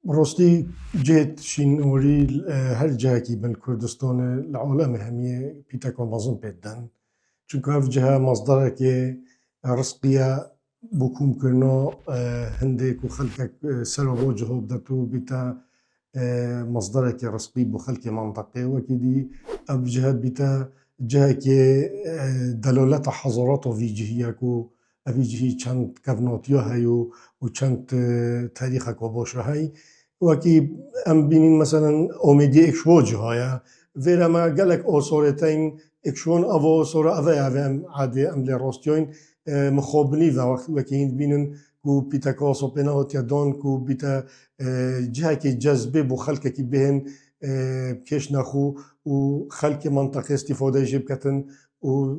راستی جهت شینوری هر جایی که بن کردستان العالم همیه پیتاکو مازن پیدن چون که اف جه مصدره که رزقیه بکوم کرنا هنده کو خلقك سر وجهه بدتو بتا مصدره که رزقی بو خلق منطقه وكدي اف جهه بتا جهه که دلالت حضارات في جهيه کو افي جهي چند كفناتيا هيو و چند تاريخ کو باشه هي وكي ام بینین مثلا اومدی اکشواج هایا ویرا ما گلک آثارتین اکشون اوا آثار ام عادی ام لراستیون مخابنی و وقتی هند بینن کو پیتا کاسو پناهت یادان کو بیتا جهه که جذبه بو خلق کی بهن کش نخو و خلق منطقه استفاده جب کتن و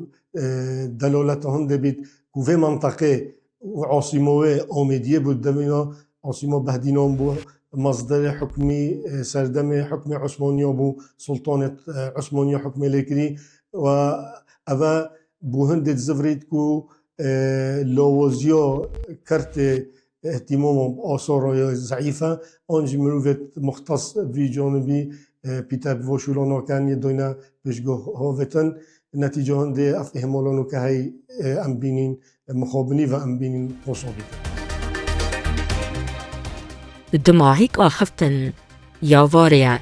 دلالت هند بید کو في منطقه و عاصمه اومدیه بود دمینا عاصمه بهدینان بو مصدر حكمي سردمي حكم عثمانية بو سلطانة عثمانية حكم لكري و أبا بو هند زفريت كو لوازيا كرت اهتمام آثار ضعيفة أنجي مروفت مختص في جانبي بيتاب وشولانا كان يدوينا بشجوه هافتن نتيجة هندي أفهمولانو كهي أم بينين مخابني و أم بينين قصابي الدماغيك آخفتن يا فاريا